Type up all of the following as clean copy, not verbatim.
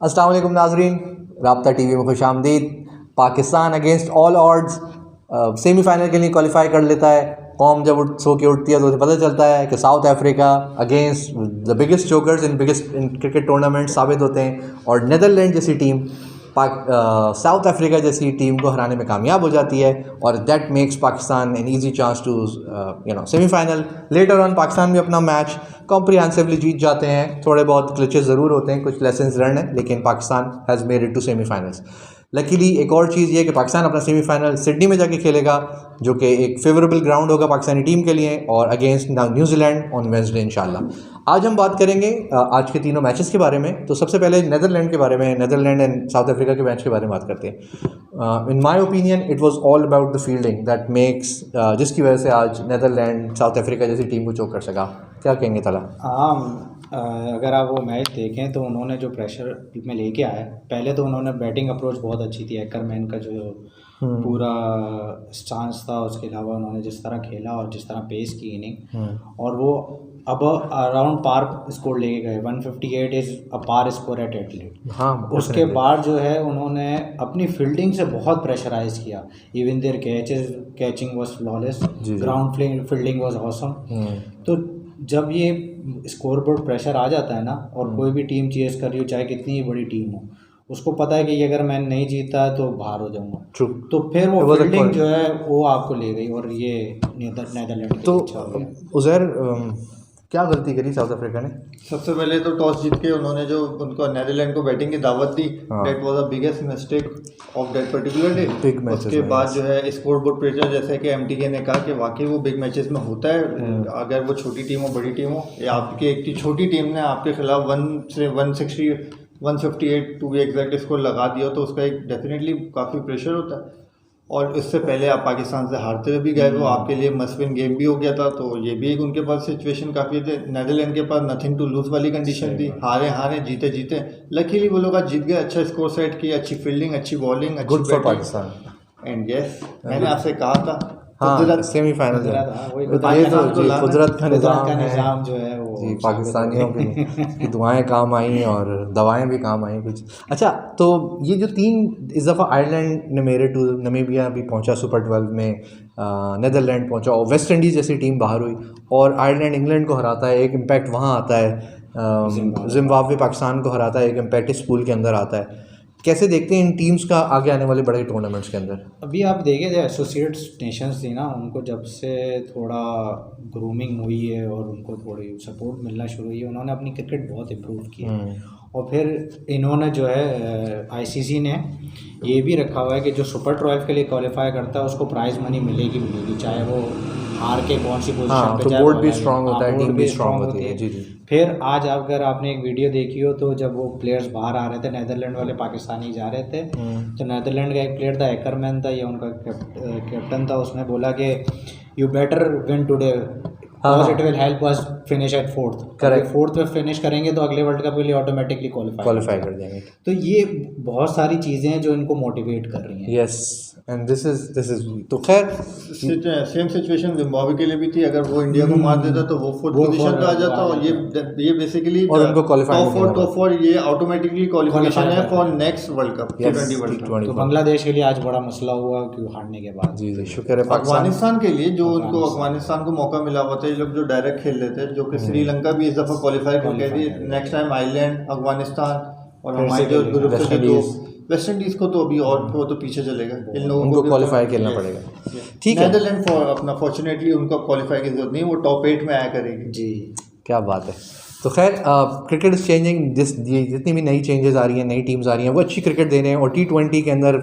अस्सलाम वालेकुम नाजरीन, राब्ता टीवी में खुश आमदीद। Pakistan against all odds semifinal के लिए क्वालिफाई कर लेता है। कौम जब सो के उठती है तो उसे पता चलता है कि South Africa against the biggest jokers in cricket tournament साबित होते हैं और नीदरलैंड जैसी टीम साउथ अफ्रीका जैसी टीम को हराने में कामयाब हो जाती है और that makes Pakistan an easy chance to semifinal. Later on Pakistan भी अपना मैच कॉम्प्रिहेंसिवली जीत जाते हैं। थोड़े बहुत ग्लिचेस ज़रूर होते हैं, कुछ लेसन्स लर्न है, लेकिन Pakistan has made it to semifinals. Luckily एक और चीज़ ये है कि पाकिस्तान अपना सेमीफाइनल सिडनी में जाके खेलेगा, जो कि एक फेवरेबल ग्राउंड होगा पाकिस्तानी टीम के लिए, और अगेंस्ट न्यूजीलैंड ऑन वेडनेसडे इंशाल्लाह। आज हम बात करेंगे आज के तीनों मैचेस के बारे में। तो सबसे पहले नीदरलैंड के बारे में, नीदरलैंड एंड साउथ अफ्रीका के मैच के बारे में बात करते हैं। In my opinion it was all about the fielding that makes, जिसकी वजह से आज नीदरलैंड साउथ अफ्रीका जैसी टीम को चोक कर सका। क्या कहेंगे तला? हाँ, अगर आप वो मैच देखें तो उन्होंने जो प्रेशर में लेके आए, पहले तो उन्होंने बैटिंग अप्रोच बहुत अच्छी थी। एकरमैन का जो पूरा स्टांस था, उसके अलावा उन्होंने जिस तरह खेला और जिस तरह पेस की इनिंग, और वो अब अराउंड पार स्कोर लेके गए। 158 is a par score at at least. हाँ, उसके बाद जो है उन्होंने अपनी फील्डिंग से बहुत प्रेशराइज किया। Even their catching was flawless, ground fielding was awesome. तो जब ये स्कोर बोर्ड प्रेशर आ जाता है ना, और कोई भी टीम चेस कर रही हो, चाहे कितनी ही बड़ी टीम हो, उसको पता है कि अगर मैं नहीं जीता तो बाहर हो जाऊंगा। तो फिर वो फील्डिंग जो है वो आपको ले गई, और ये नीदरलैंड तो उज़ैर क्या गलती करी साउथ अफ्रीका ने? सबसे पहले तो टॉस जीत के उन्होंने जो उनको नीदरलैंड को बैटिंग की दावत दी, that was the biggest mistake of that particular day. उसके बाद जो है स्कोर बोर्ड प्रेशर, जैसे कि एमटीके ने कहा कि वाकई वो बिग मैचेस में होता है। अगर वो छोटी टीम हो बड़ी टीम हो, या आपकी एक छोटी टीम ने आपके खिलाफ 1 से 160 158 टू बी एग्जैक्ट स्कोर लगा दिया, तो उसका एक डेफिनेटली काफ़ी प्रेशर होता है। और इससे पहले आप पाकिस्तान से हारते हुए भी गए, वो आपके लिए मस्ट विन गेम भी हो गया था। तो ये भी एक उनके पास सिचुएशन काफ़ी थे। नीदरलैंड के पास नथिंग टू लूज वाली कंडीशन थी, हारे जीते जीते। लकीली वो लोग आज जीत गए, अच्छा स्कोर सेट किया, अच्छी फील्डिंग, अच्छी बॉलिंग, अच्छी good for Pakistan. And yes, मैंने आपसे कहा था सेमीफाइनल कुदरत का निज़ाम जो है वो जी पाकिस्तानियों की दुआएं काम आई और दवाएं भी काम आई कुछ। अच्छा, तो ये जो इस दफ़ा आयरलैंड ने मेरे टू नमीबिया भी पहुंचा सुपर 12 में, नीदरलैंड पहुंचा और वेस्ट इंडीज़ जैसी टीम बाहर हुई, और आयरलैंड इंग्लैंड को हराता है, एक इम्पैक्ट वहाँ आता है। जिम्बाब्वे पाकिस्तान को हराता है, एक इम्पैक्ट इस पूल के अंदर आता है। कैसे देखते हैं इन टीम्स का आगे आने वाले बड़े टूर्नामेंट्स के अंदर? अभी आप देखें जो एसोसिएट्स नेशंस थी ना, उनको जब से थोड़ा ग्रूमिंग हुई है और उनको थोड़ी सपोर्ट मिलना शुरू हुई है, उन्होंने अपनी क्रिकेट बहुत इम्प्रूव की है। और फिर इन्होंने जो है आईसीसी ने ये भी रखा हुआ है कि जो सुपर 12 के लिए क्वालिफाई करता है उसको प्राइज़ मनी मिलेगी, चाहे वो हार के कौन सी पोजीशन पे जाए। बोर्ड भी स्ट्रांग होता है, टीम भी स्ट्रांग होती है। जी। फिर आज अगर आपने एक वीडियो देखी हो, तो जब वो प्लेयर्स बाहर आ रहे थे, नीदरलैंड वाले पाकिस्तानी जा रहे थे, तो नीदरलैंड का एक प्लेयर था, एकरमैन था, ये उनका कैप्टन था, उसने बोला कि you better win today because it will help us finish at 4th। Correct, 4th में फिनिश करेंगे तो अगले वर्ल्ड कप के लिए ऑटोमेटिकली क्वालिफाई कर जाएंगे। तो ये बहुत सारी चीज़ें हैं जो इनको मोटिवेट कर रही हैं। यस, एंड दिस इज तो खैर सेम सिचुएशन जिम्बाब्वे के लिए भी थी। अगर वो इंडिया को मार देता तो वो 4th पोजीशन पे आ जाता, और ये बेसिकली और उनको क्वालिफाई टॉप 4 ये ऑटोमेटिकली क्वालिफिकेशन है for next world cup, T20 world cup. तो बांग्लादेश के लिए आज बड़ा मसला हुआ क्यों हारने के बाद। जी शुक्र है अफगानिस्तान के लिए, जो उनको अफगानिस्तान को मौका मिला हुआ था, ये लोग जो डायरेक्ट खेल रहे थे, जो कि श्रीलंका भी इस दफ़ा क्वालिफाई कर गई थी। नेक्स्ट टाइम आइलैंड, अफगानिस्तान और हमारे जो ग्रुप से दो वेस्ट इंडीज़ को तो अभी और वो तो पीछे चलेगा, इन लोगों को क्वालिफाई खेलना पड़ेगा। ठीक है, नीदरलैंड अपना फॉर्चुनेटली उनको क्वालिफाई की जरूरत नहीं, वो टॉप 8 में आया करेगी। जी, क्या बात है। तो खैर क्रिकेट इज चेंजिंग, जितनी भी नई चेंजेस आ रही हैं, नई टीम्स आ रही हैं, वो अच्छी क्रिकेट दे रहे हैं। और T20 के अंदर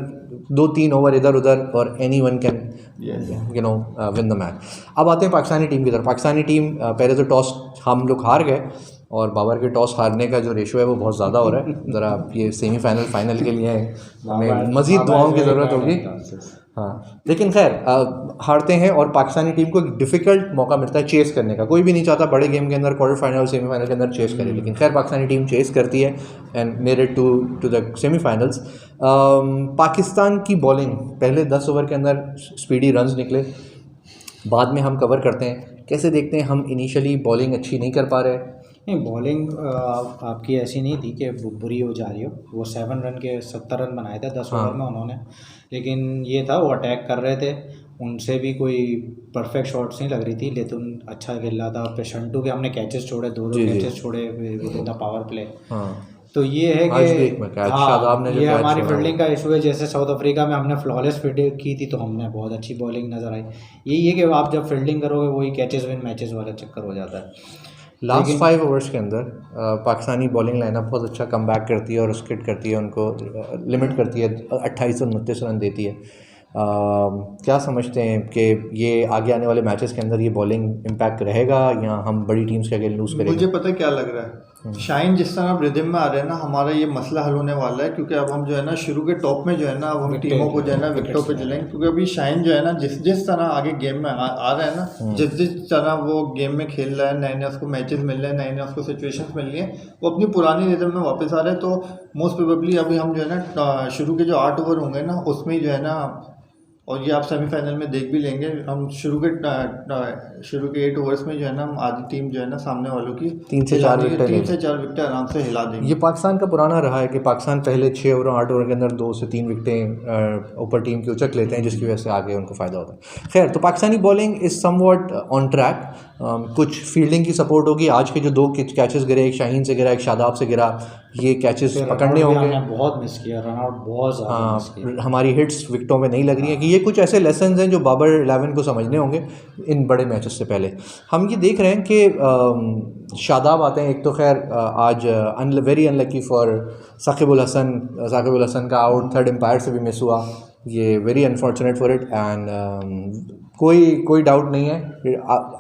2-3 ओवर इधर उधर और anyone can win the match. अब आते हैं पाकिस्तानी टीम की तरफ। पाकिस्तानी टीम पहले तो टॉस हम लोग हार गए, और बाबर के टॉस हारने का जो रेशो है वो बहुत ज़्यादा हो रहा है। ज़रा ये सेमीफाइनल फाइनल के लिए हमें मज़ीद दुआओं की ज़रूरत होगी। हाँ, लेकिन खैर हारते हैं और पाकिस्तानी टीम को एक डिफ़िकल्ट मौका मिलता है चेस करने का। कोई भी नहीं चाहता बड़े गेम के अंदर, क्वार्टर फाइनल सेमीफाइनल के अंदर चेस करे, लेकिन खैर पाकिस्तानी टीम चेस करती है and made it to the semifinals. Pakistan की बॉलिंग पहले 10 ओवर के अंदर स्पीडी रन्स निकले, बाद में हम कवर करते हैं। कैसे देखते हैं हम इनिशियली बॉलिंग अच्छी नहीं कर पा रहे, नहीं, बॉलिंग आपकी ऐसी नहीं थी कि बुरी हो जा रही हो। वो 7 रन के 70 रन बनाए थे 10 ओवर में उन्होंने, लेकिन ये था वो अटैक कर रहे थे, उनसे भी कोई परफेक्ट शॉट्स नहीं लग रही थी, लेकिन अच्छा खेल रहा था। फिर शंटू के हमने कैचेस छोड़े, दो कैचेस छोड़े with in the power play. तो ये है कि हाँ, ये हमारी फील्डिंग का इशू है। जैसे साउथ अफ्रीका में हमने फ्लॉलेस फील्डिंग की थी तो हमने बहुत अच्छी बॉलिंग नज़र आई। यही है कि आप जब फील्डिंग करोगे वही कैचेस विन मैचेस वाला चक्कर हो जाता है। लास्ट 5 ओवर्स के अंदर पाकिस्तानी बॉलिंग लाइनअप बहुत अच्छा कम बैक करती है और स्किट करती है, उनको लिमिट करती है, 28-29 रन देती है। क्या समझते हैं कि ये आगे आने वाले मैचेस के अंदर ये बॉलिंग इम्पैक्ट रहेगा या हम बड़ी टीम्स के अगेंस्ट लूज़ करेंगे? मुझे पता है क्या लग रहा है, शाइन जिस तरह रिदम में आ रहे हैं ना, हमारा ये मसला हल होने वाला है, क्योंकि अब हम जो है ना शुरू के टॉप में जो है ना, अब हम टीमों को जो है ना विकेटों पे चलेंगे, क्योंकि अभी शाइन जो है ना जिस तरह आगे गेम में आ रहा है ना, जिस तरह वो गेम में खेल रहा है, नए नए उसको मैचेस मिल रहे हैं, नए नए उसको सिचुएशंस मिल रही हैं, वो अपनी पुरानी रिदम में वापस आ रहे हैं। तो मोस्ट प्रोबेबली अभी हम जो है ना शुरू के जो 8 ओवर होंगे ना उसमें जो है ना, और ये आप सेमीफाइनल में देख भी लेंगे, हम शुरू के 8 ओवर्स में जो है ना आधी टीम जो है ना सामने वालों की 3 से 4 विकेट आराम से हिला देंगे। ये पाकिस्तान का पुराना रहा है कि पाकिस्तान पहले 6 ओवर 8 ओवर के अंदर 2 से 3 विकेटें ऊपर टीम की उचक लेते हैं, जिसकी वजह से आगे उनको फ़ायदा होता है। खैर, तो Pakistani bowling is somewhat on track. कुछ फील्डिंग की सपोर्ट होगी। आज के जो 2 कैचेस गिरे, एक शाहीन से गिरा, एक शादाब से गिरा, ये कैचेस पकड़ने होंगे। बहुत मिस किया, रन आउट बहुत ज़्यादा मिस किया। हमारी हिट्स विकेटों में नहीं लग रही हैं कि ये कुछ ऐसे लेसन हैं जो बाबर 11 को समझने होंगे इन बड़े मैचेस से पहले। हम ये देख रहे हैं कि शादाब आते हैं, एक तो खैर आज वेरी अनलकी फॉर साकिब उल हसन का आउट 3rd एम्पायर से भी मिस हुआ, ये very unfortunate for it. And कोई डाउट नहीं है,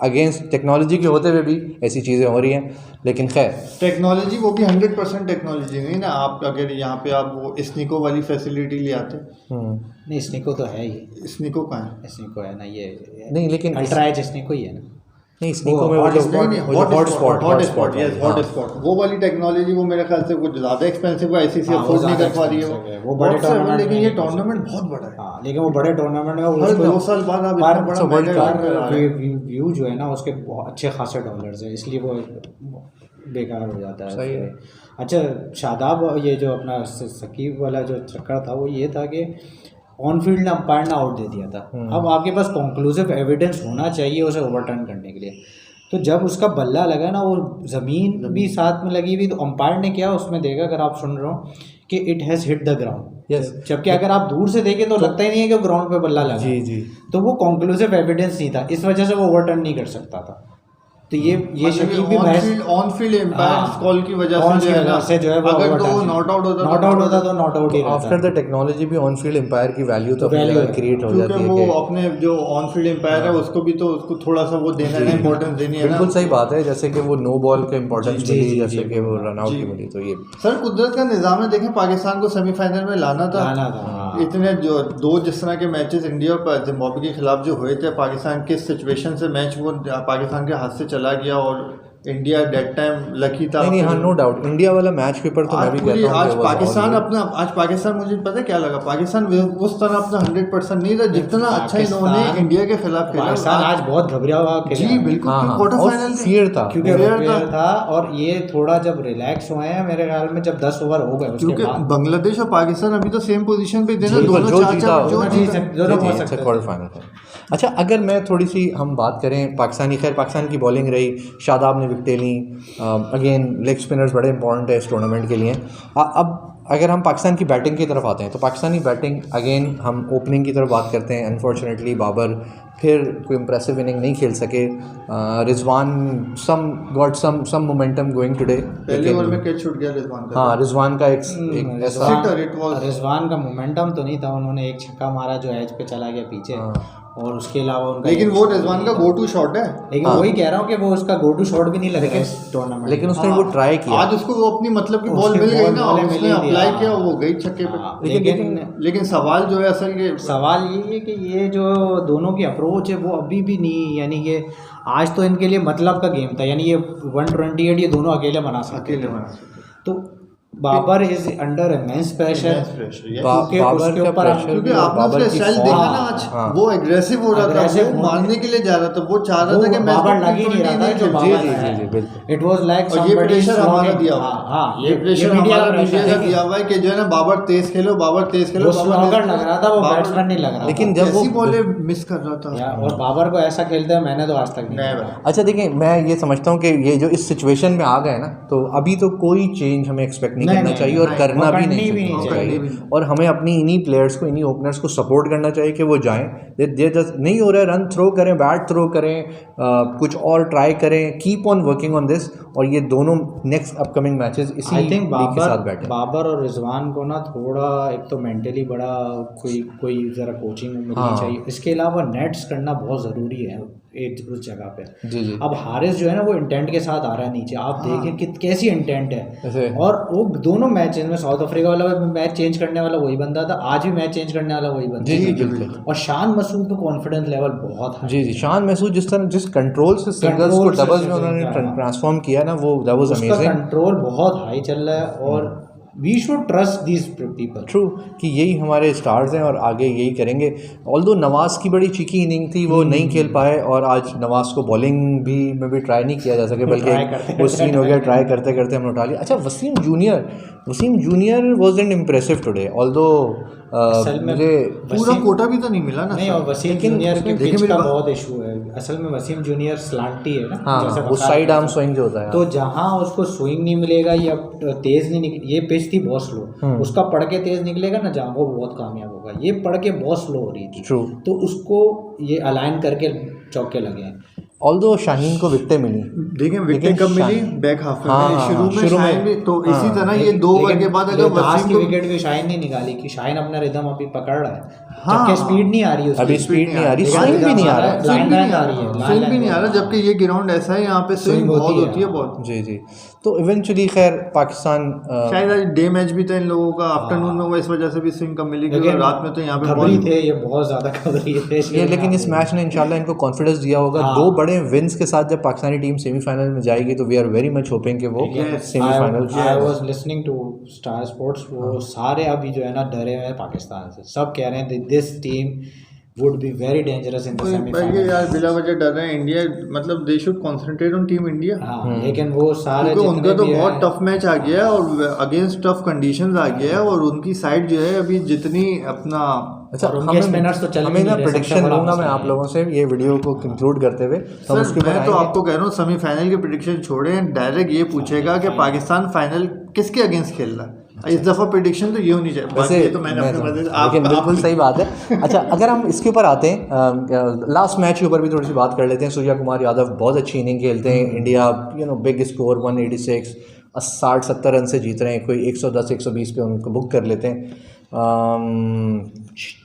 अगेंस्ट टेक्नोलॉजी के होते हुए भी ऐसी चीज़ें हो रही हैं, लेकिन खैर टेक्नोलॉजी वो भी 100% टेक्नोलॉजी नहीं ना। आप अगर यहाँ पे आप वो स्निको वाली फैसिलिटी ले आते, नहीं स्निको तो है ही, स्निको कहाँ है? स्निको है ना, ये नहीं, लेकिन अल्ट्रा एज स्निको ही है ना। नहीं, स्निको में हॉट स्पॉट वो वाली टेक्नोलॉजी, वो मेरे ख्याल से कुछ ज़्यादा एक्सपेंसिव है, आईसीसी अफोर्ड नहीं कर पा रही है वो बड़े टूर्नामेंट। लेकिन ये टूर्नामेंट बहुत बड़ा है। हाँ, लेकिन वो बड़े टूर्नामेंट में हर 2 साल बाद आप इतना बड़ा व्यू जो है ना उसके बहुत अच्छे खासे डॉलर्स है, इसलिए वो बेकार हो जाता है। सही है। अच्छा, शादाब ये जो अपना सकीब वाला जो चक्कर था वो ये था कि ऑन फील्ड ने अंपायर ने आउट दे दिया था। अब आपके पास कंक्लूसिव एविडेंस होना चाहिए उसे ओवरटर्न करने के लिए। तो जब उसका बल्ला लगा ना, वो ज़मीन भी साथ में लगी हुई, तो अंपायर ने क्या उसमें देखा, अगर आप सुन रहे हो, कि it has hit the ground. जबकि अगर आप दूर से देखें तो लगता ही नहीं है कि ग्राउंड पे बल्ला लगा। जी। तो वो कंक्लूसिव एविडेंस नहीं था, इस वजह से वो ओवरटर्न नहीं कर सकता था। तो ये शकीब भी ऑन फील्ड एम्पायर कॉल की वजह से जो है अगर तो नॉट आउट होता तो नॉट आउट ही रहता। आफ्टर द टेक्नोलॉजी भी ऑन फील्ड एम्पायर की वैल्यू तो क्रिएट हो जाती है, वो अपने जो ऑन फील्ड एम्पायर है उसको भी तो उसको थोड़ा सा वो देना है, इंपॉर्टेंस देनी है। बिल्कुल सही बात है, जैसे कि वो नो बॉल का इंपॉर्टेंस मिली, जैसे कि वो रन आउट की मिली। तो ये सर कुदरत का निज़ाम है। देखें, पाकिस्तान को सेमीफाइनल में लाना था। इतने जो 2 जिस तरह के मैचेस इंडिया और जिम्बाब्वे के खिलाफ जो हुए थे, पाकिस्तान किस सिचुएशन से मैच वो पाकिस्तान के हाथ से चला गया और इंडिया डेट टाइम लकी था। नहीं, हाँ, नो डाउट इंडिया वाला मैच पेपर तो मैं भी कहता हूं आज पाकिस्तान मुझे पता क्या लगा, पाकिस्तान उस तरह अपना 100% नहीं था जितना अच्छा इन्होंने इंडिया के खिलाफ खेला। पाकिस्तान आज बहुत घबरा हुआ खेला। जी बिल्कुल, क्वार्टर फाइनल फियर था, क्योंकि था। और ये थोड़ा जब रिलैक्स हुए हैं मेरे ख्याल में, जब 10 ओवर हो गए उसके बाद, बांग्लादेश और पाकिस्तान अभी तो सेम पोजीशन पे दोनों क्वार्टर फाइनल। अच्छा, अगर मैं थोड़ी सी हम बात करें पाकिस्तान की बॉलिंग रही, शादाब ने विकेटें ली, अगेन लेग स्पिनर्स बड़े इंपॉर्टेंट है इस टूर्नामेंट के लिए। अब अगर हम पाकिस्तान की बैटिंग की तरफ आते हैं तो पाकिस्तानी बैटिंग, अगेन हम ओपनिंग की तरफ बात करते हैं। अनफॉर्चुनेटली बाबर फिर कोई इंप्रेसिव इनिंग नहीं खेल सके। Rizwan got some momentum going today. पहले ओवर में कैच छूट गया रिजवान का। हाँ, रिजवान का एक ऐसा, रिजवान का मोमेंटम तो नहीं था, उन्होंने एक छक्का मारा जो एज पे चला गया पीछे, और उसके अलावा उनका, लेकिन वो रिजवान का गो टू शॉट है। लेकिन वही कह रहा हूँ कि वो उसका गो टू शॉट भी नहीं लग रहा है इस टूर्नामेंट। लेकिन उसने वो ट्राई किया। आज उसको वो अपनी मतलब की बॉल मिल गई ना, उसने अप्लाई किया, वो गई छक्के पे। लेकिन सवाल जो है असल के सवाल ये है कि ये जो दोनों की अप्रोच है वो अभी भी नहीं, यानी कि आज तो इनके लिए मतलब का गेम था, यानी ये 128 ये दोनों अकेले बना सकते। तो Babar is under immense pressure क्योंकि उसके ऊपर क्योंकि आपने उसका स्टाइल देखा ना आज, वो एग्रेसिव हो रहा था, वो मारने के लिए जा रहा था, वो चाह रहा था कि मैं बाबर लग ही नहीं रहा था जो बाबर, इट वाज लाइक ये प्रेशर हमारा दिया हुआ है। हां, ये प्रेशर हमारा मीडिया का दिया हुआ है कि जो है ना बाबर तेज खेलो, बाबर तेज खेलो, बाबर लग रहा था, वो बैट्समैन नहीं लग रहा, लेकिन जब वो बॉलें मिस कर रहा था और बाबर को ऐसा खेलते हैं मैंने तो आज तक नहीं। अच्छा देखिए, मैं ये समझता हूँ कि ये जो इस सिचुएशन में आ गए ना, तो अभी तो कोई चेंज हमें एक्सपेक्ट नहीं करना चाहिए और करना भी नहीं चाहिए, और हमें अपनी इन्हीं प्लेयर्स को, इन्हीं ओपनर्स को सपोर्ट करना चाहिए कि वो जाएं। दे जस्ट नहीं हो रहा है, रन थ्रो करें, बैट थ्रो करें, कुछ और ट्राई करें, keep on working on this, और ये दोनों नेक्स्ट अपकमिंग मैचेस इसी लीग के साथ बैठे। बाबर और रिजवान को ना थोड़ा एक तो मेंटली बड़ा कोई ज़रा कोचिंग मिलनी चाहिए, इसके अलावा नेट्स करना बहुत ज़रूरी है उस जगह पे। जी। अब हारिस जो है ना वो इंटेंट के साथ आ रहा है नीचे, आप देखें कि कैसी इंटेंट है, और वो दोनों मैचेस में साउथ अफ्रीका वाला मैच चेंज करने वाला वही बंदा था, आज भी मैच चेंज करने वाला वही बंदा जी। और शान मसूद का कॉन्फिडेंस लेवल बहुत है। जी, शान मसूद जिस कंट्रोल से सिंगल्स को डबल्स में उन्होंने ट्रांसफॉर्म किया ना, वो दैट वाज अमेजिंग। कंट्रोल बहुत हाई चल रहा है और we should trust these people. True, कि यही हमारे स्टार्स हैं और आगे यही करेंगे। ऑल्दो नवाज़ की बड़ी चीकी इनिंग थी, वो नहीं खेल पाए, और आज नवाज़ को बॉलिंग में भी ट्राई नहीं किया जा सके, बल्कि वो सीन हो गया, ट्राई करते करते हमने उठा लिया। अच्छा, Wasim junior wasn't impressive today, although मुझे पूरा कोटा भी तो नहीं मिला ना। नहीं, और वसीम जूनियर के पिच का बहुत इशू है असल में। वसीम जूनियर स्लांटी है ना, जैसे वो साइड आर्म स्विंग जो होता है, तो जहाँ उसको स्विंग नहीं मिलेगा या तेज नहीं ये पिच थी बहुत स्लो, उसका पढ़ के तेज निकलेगा ना जहाँ, वो बहुत कामयाब होगा। ये पढ़ के बहुत स्लो हो रही थी, तो उसको ये अलाइन करके चौके लगे। ऑल्दो शाहीन को विकेटें मिली, देखिए विकेट कब मिली, बैक हाफ में, शुरू में भी तो इसी तरह ये 2 ओवर के बाद अगर वसीम की विकेट भी शाहीन नहीं निकाली, कि शाहीन अपना रिदम अभी पकड़ रहा है, जबकि स्पीड नहीं आ रही है, अभी स्पीड नहीं आ रही, स्विंग भी नहीं आ रहा, स्विंग भी नहीं आ रहा, जबकि ये ग्राउंड ऐसा है, यहाँ पे स्विंग बहुत होती है बहुत। जी। तो इवेंचुअली खैर पाकिस्तान शायद आज डे मैच भी था इन लोगों का, आफ्टरनून में हुआ, इस वजह से भी स्विंग कम मिली, क्योंकि रात में तो यहाँ पे खबरी थे, ये बहुत ज़्यादा खबरी थे ये। लेकिन इस मैच ने इंशाल्लाह इनको कॉन्फिडेंस दिया होगा। 2 बड़े विन्स के साथ जब पाकिस्तानी टीम सेमीफाइनल में जाएगी, तो we are very much hoping कि वो semifinal. I was listening to Star Sports, वो सारे अभी जो है ना डरे हुए हैं पाकिस्तान से, सब कह रहे हैं this team would be very dangerous in the semi-final। यार बिला वजह डर रहे हैं इंडिया, मतलब they should concentrate on team India. लेकिन वो सारे उनका तो बहुत टफ मैच आ गया है और अगेंस्ट टफ कंडीशंस आ गया है, और उनकी साइड जो है अभी जितनी अपना। अच्छा, हमें ना प्रेडिक्शन दूंगा मैं आप लोगों से ये वीडियो को कंक्लूड करते हुए। मैं तो आपको कह रहा हूँ सेमीफाइनल के प्रेडिक्शन छोड़ें, डायरेक्ट ये पूछेगा कि पाकिस्तान फाइनल किसके अगेंस्ट खेल रहा है। इस दफ़ा प्रेडिक्शन तो ये होनी चाहिए, वैसे तो मैंने लेकिन बिल्कुल सही बात है। अच्छा, अगर हम इसके ऊपर आते हैं, लास्ट मैच के ऊपर भी थोड़ी सी बात कर लेते हैं। सूर्या कुमार यादव बहुत अच्छी इनिंग खेलते हैं, इंडिया बिग स्कोर 186 60-70 रन से जीत रहे हैं, कोई 110-120 पे उनको बुक कर लेते हैं।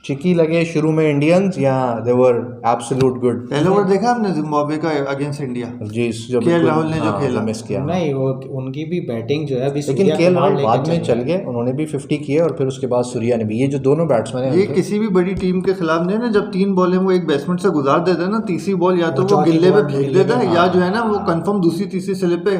चिकी लगे शुरू में इंडियंस, या दे वर एब्सोल्यूट गुड। पहले ओवर देखा आपने जिम्बाब्वे का अगेंस्ट इंडिया? जी, जो राहुल ने जो खेला मिस किया। नहीं, वो उनकी भी बैटिंग जो है, लेकिन केएल राहुल बाद में चल गए, उन्होंने भी 50 किए, और फिर उसके बाद सूर्या ने भी। ये जो दोनों बैट्समैन हैं, ये किसी भी बड़ी टीम के खिलाफ नहीं ना, जब 3 बॉलें वो एक बैट्समैन से गुजार देते हैं ना, तीसरी बॉल या तो वो गिल्ले पे फेंक देता है, या जो है ना वो कंफर्म दूसरी तीसरी स्लिप पे।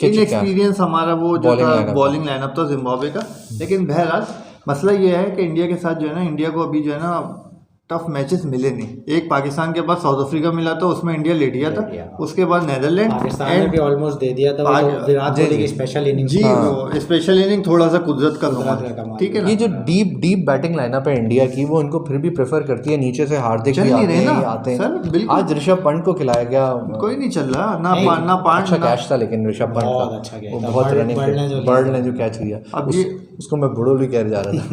इनएक्सपीरियंस हमारा वो जो था बॉलिंग लाइनअप था जिम्बाब्वे का। लेकिन बहरहाल मसला ये है कि इंडिया के साथ जो है ना, इंडिया को अभी जो है ना टफ मैचेस मिले नहीं। एक पाकिस्तान के बाद साउथ अफ्रीका मिला था, उसमें इंडिया लेट गया था, उसके बाद नेदरलैंड, पाकिस्तान ने भी ऑलमोस्ट दे दिया था, विराट कोहली की स्पेशल इनिंग। जी, स्पेशल इनिंग थोड़ा सा कुदरत का कमाल, ठीक है ना। ये जो डीप बैटिंग लाइनअप है इंडिया की, वो इनको फिर भी प्रेफर करती है। नीचे से हार्दिक भी आते हैं। आज ऋषभ पंत को खिलाया गया, कोई नहीं चल रहा ना पांच। अच्छा कैच था लेकिन ऋषभ पंत का, वो बहुत रनिंग, बर्ड ने जो कैच लिया, उसको मैं बुड़ोली कह जा रहा था।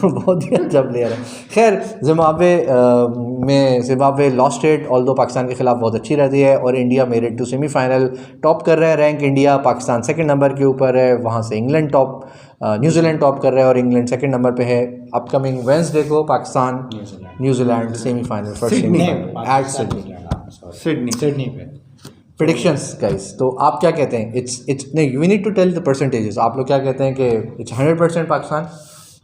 बहुत ही अच्छा प्लेयर है। खैर, Zimbabwe lost it, although Pakistan के खिलाफ बहुत अच्छी रहती है, और India made it to semifinal. Top कर रहा है rank India, Pakistan second number के ऊपर है, वहाँ से इंग्लैंड टॉप, न्यूजीलैंड टॉप कर रहा है, और इंग्लैंड सेकंड नंबर पे है। अपकमिंग वेडनेसडे को Pakistan New Zealand semifinal for Sydney पे। प्रेडिक्शंस गाइस, तो आप क्या कहते हैं? इट्स नहीं, we need to tell the percentages. आप लोग क्या कहते हैं कि इट्स 100% पाकिस्तान?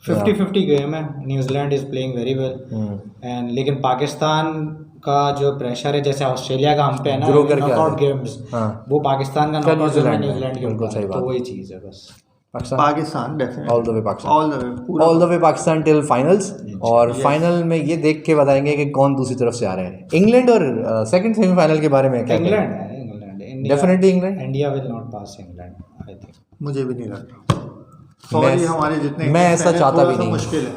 50-50 गेम है। New Zealand is playing very well, and लेकिन पाकिस्तान का जो प्रेशर है, जैसे ऑस्ट्रेलिया का हम पे है ना नॉकआउट गेम्स, वो पाकिस्तान का नॉकआउट न्यूजीलैंड के ऊपर, तो वही चीज़ है बस। Pakistan definitely all the way Pakistan, all the way Pakistan till finals. और फाइनल में ये देख के बताएंगे कि कौन दूसरी तरफ से आ रहे हैं। इंग्लैंड और सेकंड सेमीफाइनल के बारे में क्या इंग्लैंड है, England definitely England. India will not pass England I think. मुझे भी नहीं लगता, सॉरी हमारे जितने मैं ऐसा चाहता भी नहीं, मुश्किल है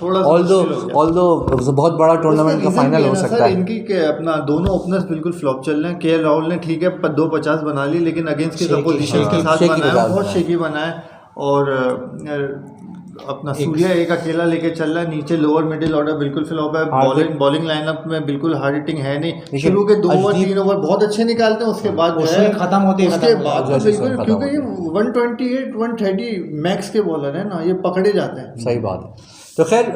थोड़ा ऑल्दो बहुत बड़ा टूर्नामेंट का फाइनल हो सकता है। इनकी अपना दोनों ओपनर्स बिल्कुल फ्लॉप चल रहे हैं। केएल राहुल ने ठीक है 250 बना ली, लेकिन अगेंस्ट के अपोजिशन के साथ बनाया, बहुत शेकी बनाया। और अपना सूर्या एक अकेला लेके चल रहा है, नीचे लोअर मिडिल ऑर्डर बिल्कुल फ्लॉप है। बॉलिंग लाइनअप में बिल्कुल हार्ड हिटिंग है नहीं। शुरू के 2 ओवर 3 ओवर बहुत अच्छे निकालते हैं, उसके बाद खत्म होते हैं, उसके बाद बिल्कुल, क्योंकि ये 128 130 मैक्स के बॉलर है ना, ये पकड़े जाते हैं। सही बात है। तो खैर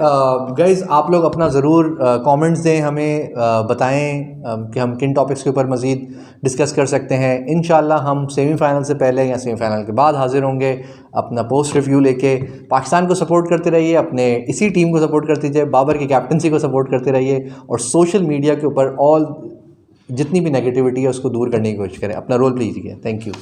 गाइज़, आप लोग अपना ज़रूर कमेंट्स दें, हमें बताएं कि हम किन टॉपिक्स के ऊपर मज़ीद डिस्कस कर सकते हैं। इंशाल्लाह हम सेमीफाइनल से पहले या सेमीफाइनल के बाद हाजिर होंगे अपना पोस्ट रिव्यू लेके। पाकिस्तान को सपोर्ट करते रहिए, अपने इसी टीम को सपोर्ट करते रहिए, बाबर की कैप्टनसी को सपोर्ट करते रहिए, और सोशल मीडिया के ऊपर जितनी भी नेगेटिविटी है उसको दूर करने की कोशिश करें। अपना रोल प्ले कीजिए। Thank you.